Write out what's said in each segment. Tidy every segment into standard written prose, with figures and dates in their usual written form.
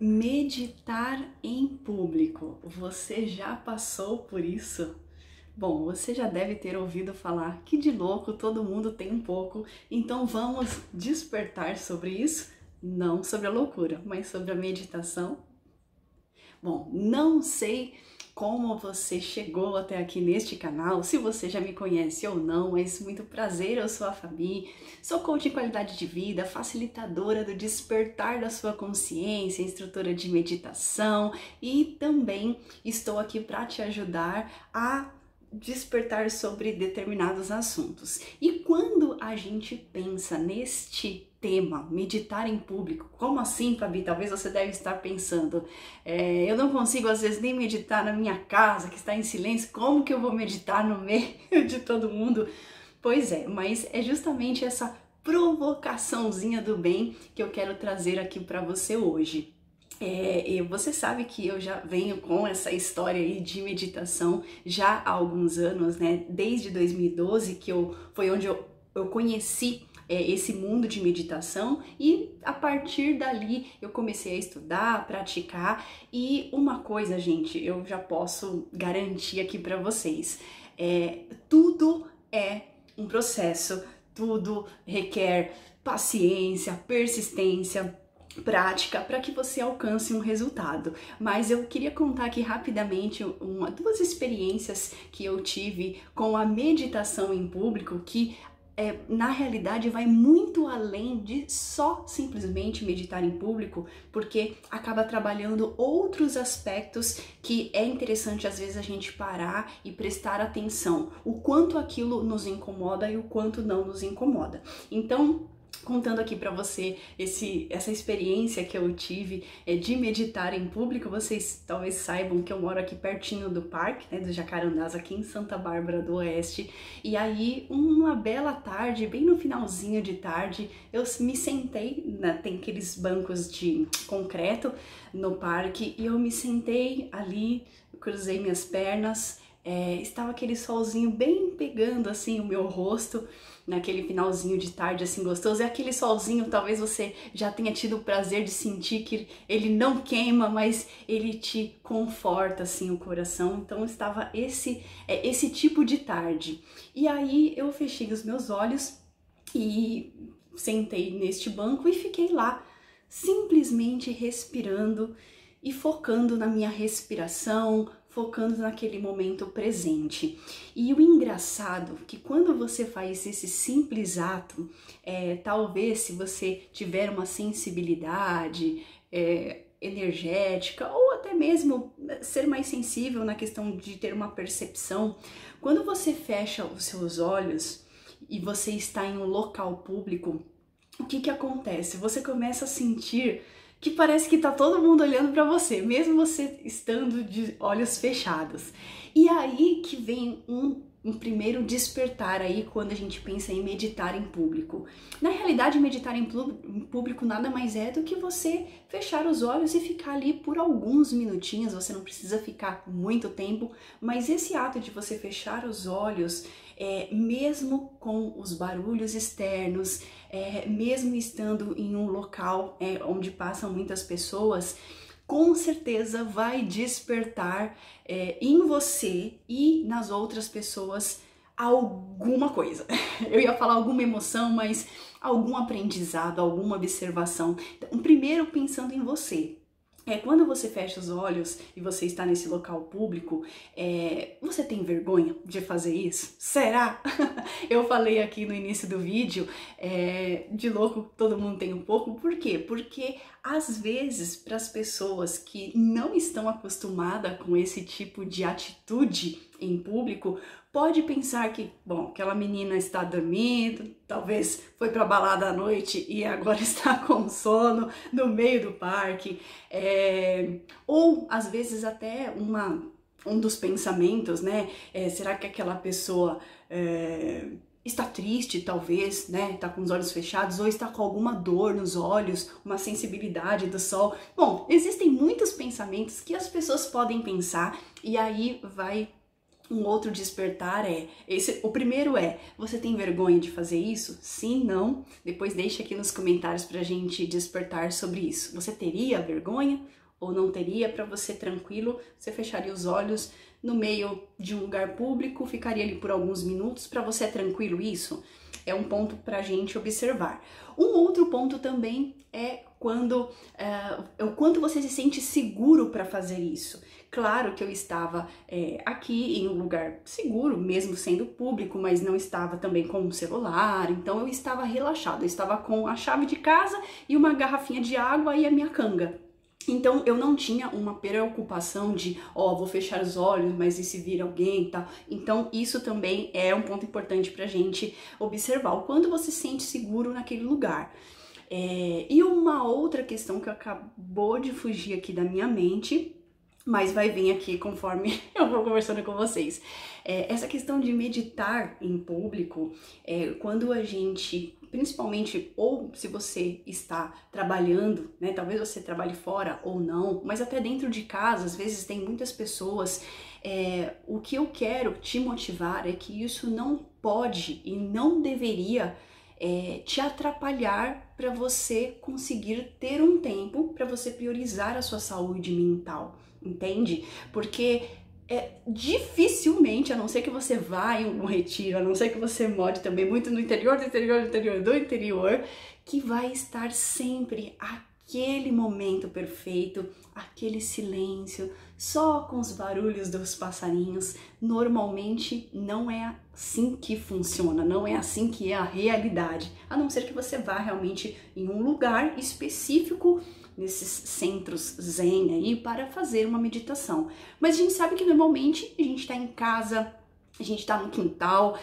Meditar em público. Você já passou por isso? Bom, você já deve ter ouvido falar que de louco todo mundo tem um pouco, então vamos despertar sobre isso? Não sobre a loucura, mas sobre a meditação. Bom, não sei como você chegou até aqui neste canal, se você já me conhece ou não, mas muito prazer, eu sou a Fabi, sou coach em qualidade de vida, facilitadora do despertar da sua consciência, instrutora de meditação e também estou aqui para te ajudar a despertar sobre determinados assuntos. E quando a gente pensa neste tema, meditar em público, como assim, Fabi? Talvez você deve estar pensando, eu não consigo às vezes nem meditar na minha casa, que está em silêncio, como que eu vou meditar no meio de todo mundo? Pois é, mas é justamente essa provocaçãozinha do bem que eu quero trazer aqui para você hoje. E você sabe que eu já venho com essa história aí de meditação já há alguns anos, né? Desde 2012, foi onde eu conheci esse mundo de meditação e a partir dali eu comecei a estudar, praticar e uma coisa, gente, eu já posso garantir aqui para vocês, tudo é um processo, tudo requer paciência, persistência, prática para que você alcance um resultado. Mas eu queria contar aqui rapidamente duas experiências que eu tive com a meditação em público que na realidade vai muito além de só simplesmente meditar em público, porque acaba trabalhando outros aspectos que é interessante às vezes a gente parar e prestar atenção, o quanto aquilo nos incomoda e o quanto não nos incomoda. Então, contando aqui para você essa experiência que eu tive de meditar em público, vocês talvez saibam que eu moro aqui pertinho do parque, né, do Jacarandás, aqui em Santa Bárbara do Oeste, e aí uma bela tarde, bem no finalzinho de tarde, eu me sentei, tem aqueles bancos de concreto no parque, e eu me sentei ali, cruzei minhas pernas, estava aquele solzinho bem pegando assim o meu rosto, naquele finalzinho de tarde assim gostoso, é aquele solzinho, talvez você já tenha tido o prazer de sentir que ele não queima, mas ele te conforta assim o coração. Então estava esse tipo de tarde. E aí eu fechei os meus olhos e sentei neste banco e fiquei lá, simplesmente respirando e focando na minha respiração, focando naquele momento presente. E o engraçado é que quando você faz esse simples ato, talvez se você tiver uma sensibilidade energética ou até mesmo ser mais sensível na questão de ter uma percepção, quando você fecha os seus olhos e você está em um local público, o que acontece? Você começa a sentir que parece que tá todo mundo olhando para você, mesmo você estando de olhos fechados. E aí que vem um primeiro despertar aí quando a gente pensa em meditar em público. Na realidade, meditar em público nada mais é do que você fechar os olhos e ficar ali por alguns minutinhos, você não precisa ficar muito tempo, mas esse ato de você fechar os olhos, mesmo com os barulhos externos, mesmo estando em um local onde passam muitas pessoas, com certeza vai despertar em você e nas outras pessoas alguma coisa. Eu ia falar alguma emoção, mas algum aprendizado, alguma observação. Então, primeiro pensando em você. Quando você fecha os olhos e você está nesse local público, você tem vergonha de fazer isso? Será? Eu falei aqui no início do vídeo, de louco todo mundo tem um pouco. Por quê? Porque às vezes para as pessoas que não estão acostumadas com esse tipo de atitude em público, pode pensar que, bom, aquela menina está dormindo, talvez foi para balada à noite e agora está com sono no meio do parque, ou às vezes até um dos pensamentos, né? Será que aquela pessoa está triste, talvez, né? Está com os olhos fechados ou está com alguma dor nos olhos, uma sensibilidade do sol. Bom, existem muitos pensamentos que as pessoas podem pensar e aí vai Um outro despertar o primeiro é, você tem vergonha de fazer isso? Sim, não? Depois deixa aqui nos comentários pra gente despertar sobre isso. Você teria vergonha ou não teria? Para você tranquilo, você fecharia os olhos no meio de um lugar público, ficaria ali por alguns minutos, para você é tranquilo isso? É um ponto pra gente observar. Um outro ponto também é o quanto você se sente seguro para fazer isso. Claro que eu estava aqui em um lugar seguro, mesmo sendo público, mas não estava também com um celular, então eu estava relaxada, eu estava com a chave de casa e uma garrafinha de água e a minha canga. Então eu não tinha uma preocupação de, vou fechar os olhos, mas e se vir alguém e tal. Então isso também é um ponto importante pra gente observar, o quanto você se sente seguro naquele lugar. E uma outra questão que acabou de fugir aqui da minha mente, mas vai vir aqui conforme eu vou conversando com vocês. Essa questão de meditar em público, quando a gente, principalmente, ou se você está trabalhando, né, talvez você trabalhe fora ou não, mas até dentro de casa, às vezes tem muitas pessoas, o que eu quero te motivar é que isso não pode e não deveria te atrapalhar para você conseguir ter um tempo para você priorizar a sua saúde mental, entende? Porque dificilmente, a não ser que você vá em um retiro, a não ser que você more também muito no interior, que vai estar sempre aquele momento perfeito, aquele silêncio, só com os barulhos dos passarinhos. Normalmente não é assim que funciona, não é assim que é a realidade, a não ser que você vá realmente em um lugar específico, nesses centros zen aí, para fazer uma meditação. Mas a gente sabe que normalmente a gente está em casa, a gente está no quintal,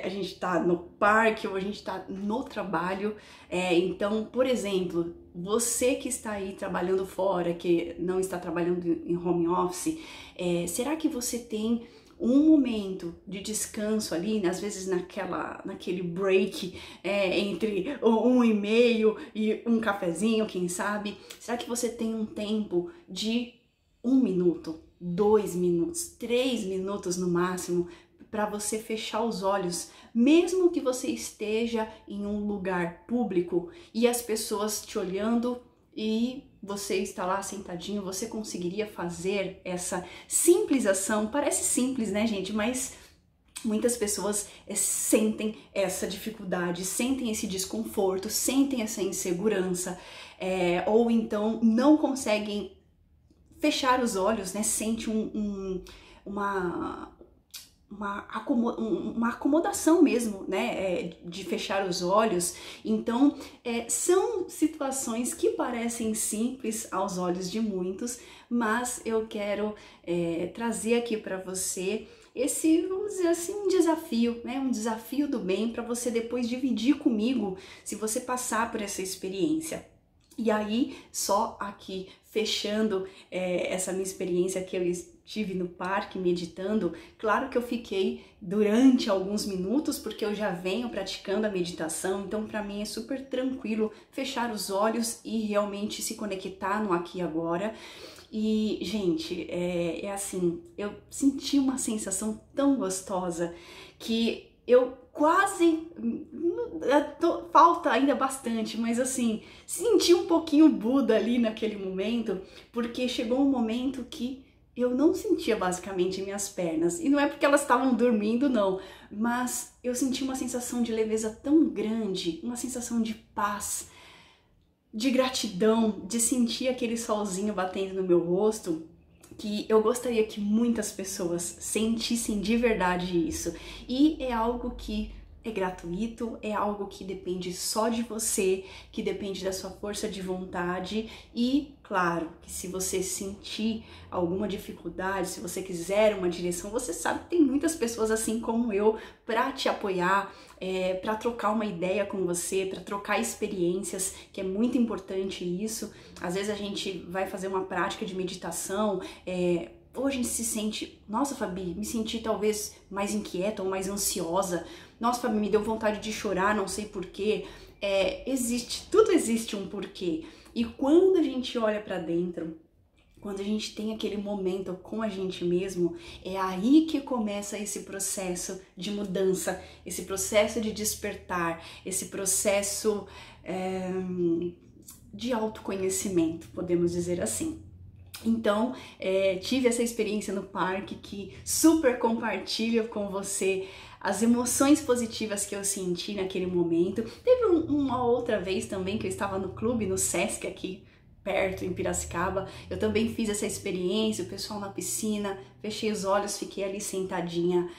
a gente está no parque ou a gente está no trabalho. Então, por exemplo, você que está aí trabalhando fora, que não está trabalhando em home office, será que você tem um momento de descanso ali, às vezes naquele break entre um e-mail e um cafezinho, quem sabe? Será que você tem um tempo de 1 minuto, 2 minutos, 3 minutos no máximo para você fechar os olhos, mesmo que você esteja em um lugar público e as pessoas te olhando e você está lá sentadinho, você conseguiria fazer essa simples ação? Parece simples, né, gente? Mas muitas pessoas sentem essa dificuldade, sentem esse desconforto, sentem essa insegurança, ou então não conseguem fechar os olhos, né? Sente uma acomodação mesmo, né, de fechar os olhos. Então, são situações que parecem simples aos olhos de muitos, mas eu quero trazer aqui para você esse, vamos dizer assim, um desafio, né, um desafio do bem para você depois dividir comigo se você passar por essa experiência. E aí, só aqui, fechando essa minha experiência que eu estive no parque meditando, claro que eu fiquei durante alguns minutos, porque eu já venho praticando a meditação, então para mim é super tranquilo fechar os olhos e realmente se conectar no aqui e agora. E, gente, assim, eu senti uma sensação tão gostosa que eu quase, falta ainda bastante, mas assim, senti um pouquinho Buda ali naquele momento, porque chegou um momento que eu não sentia basicamente minhas pernas, e não é porque elas estavam dormindo não, mas eu senti uma sensação de leveza tão grande, uma sensação de paz, de gratidão, de sentir aquele solzinho batendo no meu rosto, que eu gostaria que muitas pessoas sentissem de verdade isso. E é algo que é gratuito, é algo que depende só de você, que depende da sua força de vontade e, claro, que se você sentir alguma dificuldade, se você quiser uma direção, você sabe que tem muitas pessoas assim como eu para te apoiar, para trocar uma ideia com você, para trocar experiências, que é muito importante isso. Às vezes a gente vai fazer uma prática de meditação, ou a gente se sente, nossa Fabi, me senti talvez mais inquieta ou mais ansiosa, nossa Fabi, me deu vontade de chorar, não sei porquê. Tudo existe um porquê. E quando a gente olha para dentro, quando a gente tem aquele momento com a gente mesmo, é aí que começa esse processo de mudança, esse processo de despertar, esse processo de autoconhecimento, podemos dizer assim. Então, tive essa experiência no parque que super compartilho com você as emoções positivas que eu senti naquele momento. Teve uma outra vez também que eu estava no clube, no Sesc aqui perto, em Piracicaba. Eu também fiz essa experiência, o pessoal na piscina, fechei os olhos, fiquei ali sentadinha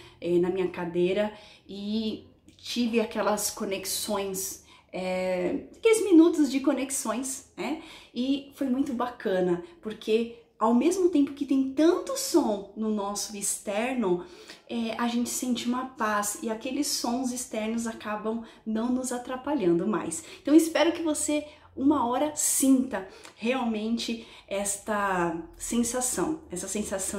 na minha cadeira e tive aquelas conexões, aqueles minutos de conexões, né? E foi muito bacana, porque ao mesmo tempo que tem tanto som no nosso externo, a gente sente uma paz e aqueles sons externos acabam não nos atrapalhando mais. Então espero que você uma hora sinta realmente essa sensação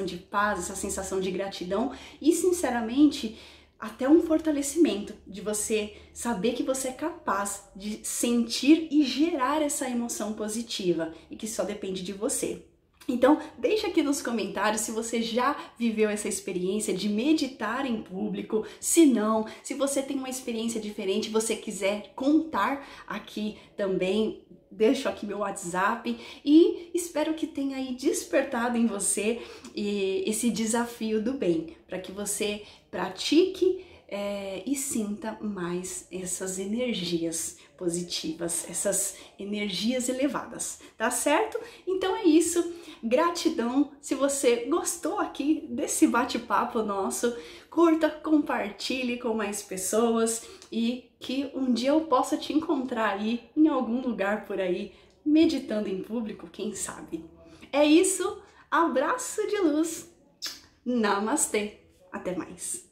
de paz, essa sensação de gratidão e, sinceramente, até um fortalecimento de você saber que você é capaz de sentir e gerar essa emoção positiva e que só depende de você. Então, deixa aqui nos comentários se você já viveu essa experiência de meditar em público, se não, se você tem uma experiência diferente, você quiser contar aqui também, deixo aqui meu WhatsApp e espero que tenha aí despertado em você esse desafio do bem, para que você pratique e sinta mais essas energias positivas, essas energias elevadas, tá certo? Então é isso, gratidão. Se você gostou aqui desse bate-papo nosso, curta, compartilhe com mais pessoas e que um dia eu possa te encontrar aí em algum lugar por aí, meditando em público, quem sabe. É isso, abraço de luz, namastê, até mais.